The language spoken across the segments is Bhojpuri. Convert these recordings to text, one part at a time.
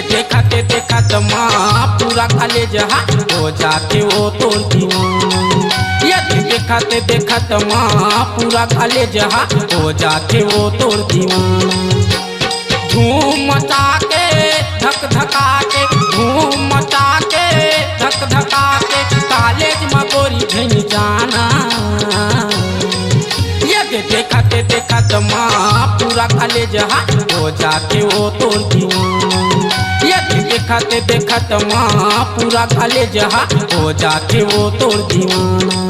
देखते देखत माँ पूरा कॉलेज हो जाते वो तो दीवाना। यदि देखते देखत माँ पूरा कॉलेज हो जाते वो तो दीवाना। धूम मचा के धक धका के, धूम मचा के धक धका के, कॉलेज में गोरी भैन जाना। यदि देखते देखत माँ पूरा कॉलेज हो जाते वो तो दीवाना। यदि देखते देखत माँ पूरा कॉलेज हो जाते वो तो दीवाना।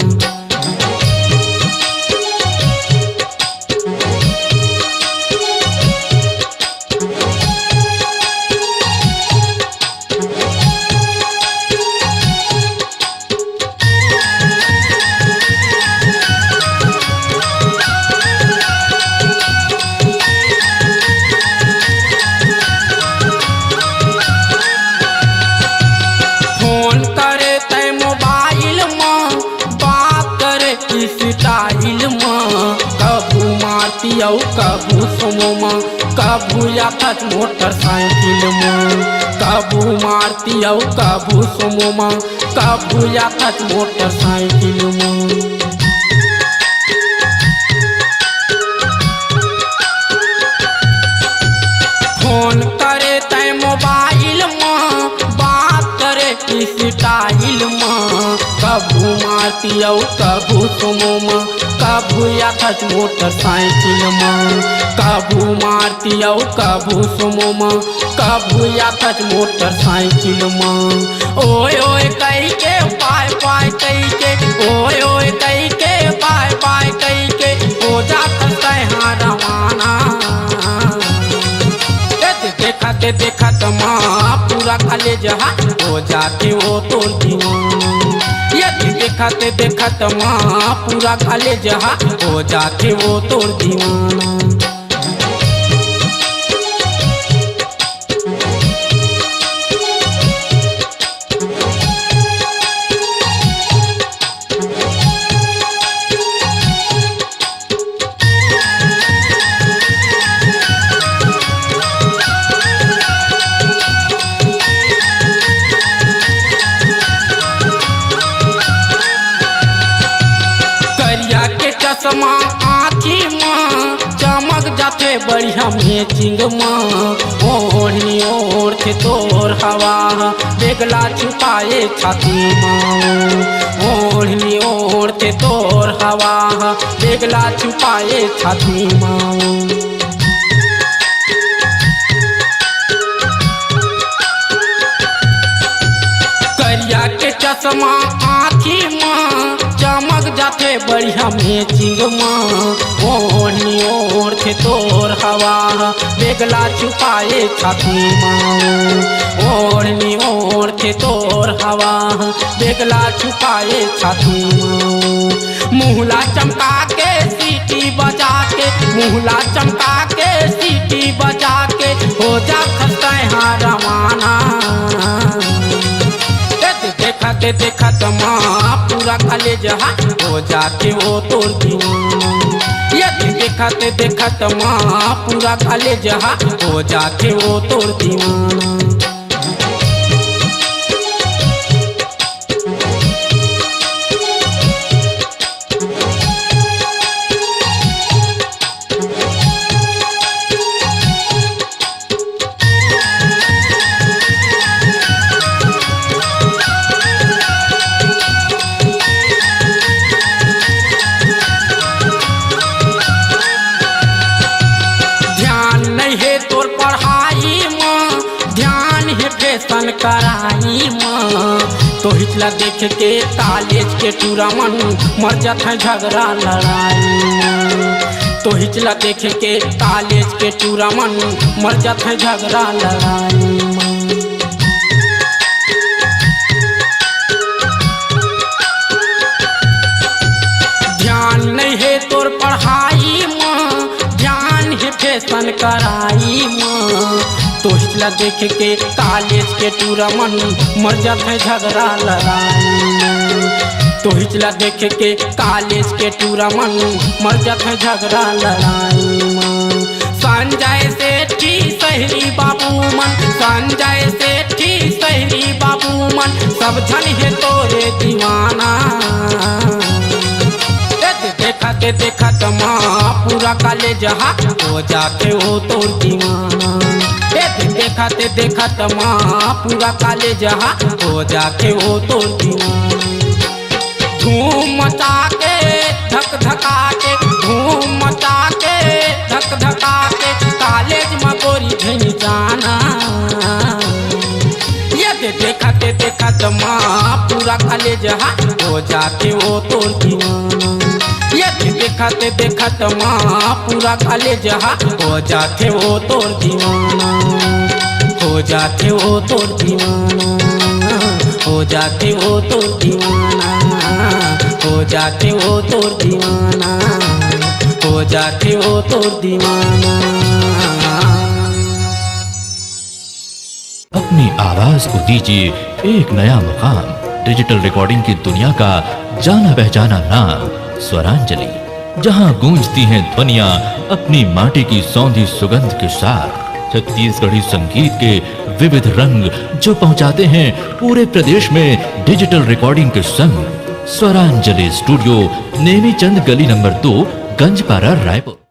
कबू सुमो माँ कबू या तक मोटरसाइकिल में, कबू मारती औ कबू सुमो माँ कबू या तक मोटरसाइकिल में। फोन करे तय मोबाइल में, बात करे स्टाइल में, कबू मारती औ कबू सुमो माँ कबू या तक मोटरसाइकिल में, कबू मारती औ कबू सुमो माँ कबू या तक मोटरसाइकिल में। ओए ओए कई के पाय पाय कई के, ओए ओए कई के पाय पाय कई के, हो जाता कहाँ रवाना। देखते देखत माँ पूरा कॉलेज हो जाते वो तो दीवाना। यदि देखते देखत माँ पूरा कॉलेज हो जाते वो तो दीवाना। चश्मा आँखी माँ चमक जाते बढ़िया मैचिंग माँ। ओढ़नी ओढ़ते तोर हवा बेगला छुपाए छाती माँ। ओढ़नी ओढ़ते तोर हवा बेगला छुपाए छाती माँ। करिया के चश्मा आँखी माँ चमक जाते बढ़िया मैचिंग माँ। ओढ़नी ओढ़ते तोर हवा बेगला छुपाए छाती माँ। ओढ़नी ओढ़ते तोर हवा बेगला छुपाए छाती माँ। मुहला चमका के सीटी बजा के, मुहला चमका के सीटी बजा के, हो जाता यहाँ रवाना। देखते देखत माँ पूरा कॉलेज हो जाते वो तो दीवाना। यदि देखते देखत माँ पूरा कॉलेज हो जाते वो तो दीवाना। फैशन कराई माँ तो हिचला देख के कॉलेज के टूरा मन मर जाता है झगड़ा लड़ाई। तो हिचला देख के कॉलेज के टूरा मन मर जाता है झगड़ा लड़ाई। ध्यान नहीं है तोर पढ़ाई माँ, ध्यान है फैशन कराई माँ। तो हिचला देख के कॉलेज के टूरा मन मर जाता है झगड़ा लड़ाई। तो हिचला देख के कॉलेज के टूरा मन मर जाता है झगड़ा लड़ाई। संजय सेठी सहेली बाबू मन, संजय सेठी सहरी बाबू मन सब जन है तोरे दीवाना। देखते देखत माँ पूरा कॉलेज हो जाते हो तोर दीवाना। देखते देखत माँ पूरा कॉलेज हो जाते हो तोर दीवाना। धूम मचा के धक धका के, धूम मचा के धक धका के कॉलेज में गोरी धनी जाना। ये देखते देखत माँ पूरा कॉलेज हो जाते हो तोर दीवाना। ये देखते देखत माँ पूरा कॉलेज हो जाते हो तोर दीवाना। हो जाते हो तोर दीवाना, हो जाते हो तोर दीवाना, हो जाते हो तोर दीवाना, हो जाते हो तोर दीवाना। अपनी आवाज को दीजिए एक नया मुकाम। डिजिटल रिकॉर्डिंग की दुनिया का जाना पहचाना नाम स्वरांजलि, जहां गूंजती हैं ध्वनियां अपनी माटी की सौंधी सुगंध के साथ। छत्तीसगढ़ी संगीत के विविध रंग जो पहुंचाते हैं पूरे प्रदेश में डिजिटल रिकॉर्डिंग के संग। स्वरांजलि स्टूडियो, नेमीचंद गली नंबर 2, गंजपारा, रायपुर।